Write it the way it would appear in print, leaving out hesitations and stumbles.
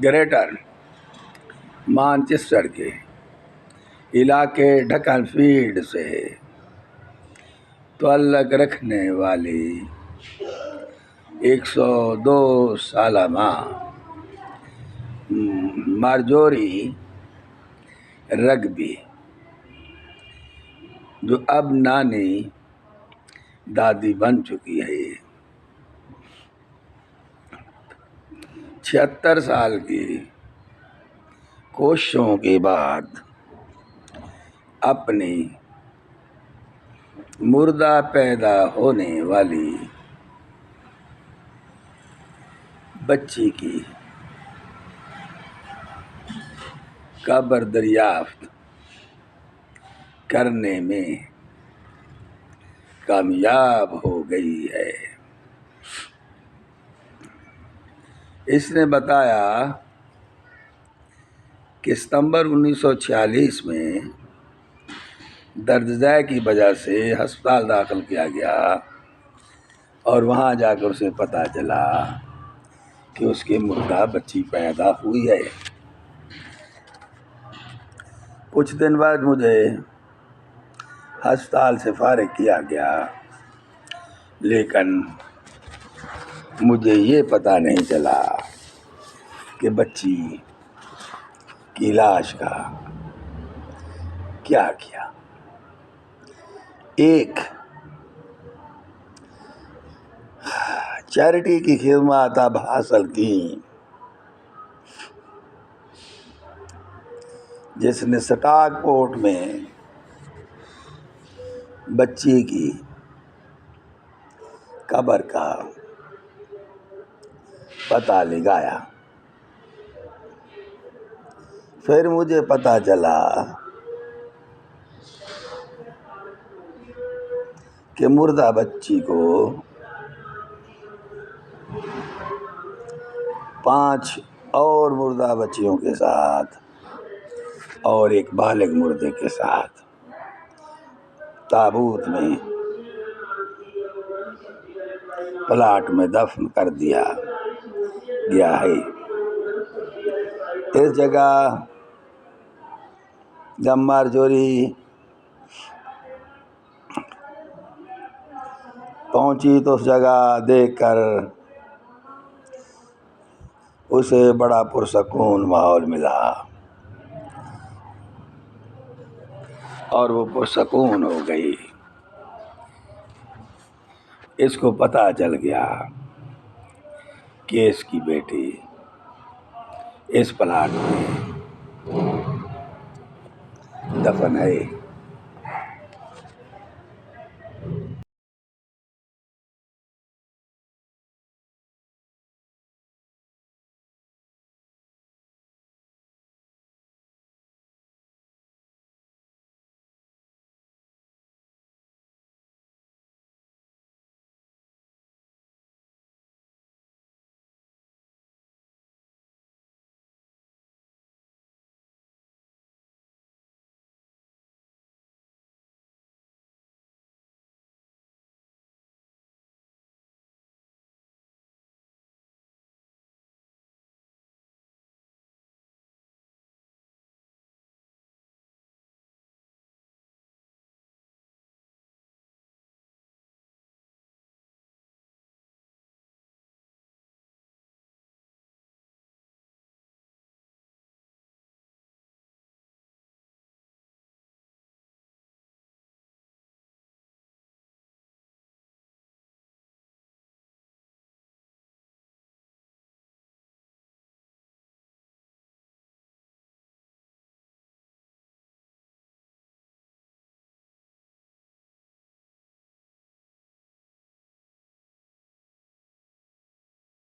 Greater Manchester کے علاقے Deccan field سے تعلق رکھنے والی 102 سالہ ماں مارجوری رگبی، جو اب نانی دادی بن چکی ہے، 76 سال کی کوششوں کے بعد اپنی مردہ پیدا ہونے والی بچی کی قبر دریافت کرنے میں کامیاب ہو گئی ہے۔ اس نے بتایا کہ ستمبر 1946 میں درد ذیل کی وجہ سے ہسپتال داخل کیا گیا اور وہاں جا کر اسے پتہ چلا کہ اس کی مردہ بچی پیدا ہوئی ہے۔ کچھ دن بعد مجھے ہسپتال سے فارغ کیا گیا، لیکن مجھے یہ پتہ نہیں چلا کہ بچی کی لاش کا کیا کیا۔ ایک چیریٹی کی خدمات اب حاصل کی جس نے سٹاک پورٹ میں بچی کی قبر کا پتہ لگایا۔ پھر مجھے پتہ چلا کہ مردہ بچی کو 5 اور مردہ بچیوں کے ساتھ اور ایک بالغ مردے کے ساتھ تابوت میں پلاٹ میں دفن کر دیا گیا ہے۔ اس جگہ جب مارجوری پہنچی تو اس جگہ دیکھ کر اسے بڑا پرسکون ماحول ملا اور وہ پرسکون ہو گئی۔ اس کو پتہ چل گیا کہ اس کی بیٹی اس پلاٹ میں دفن ہے۔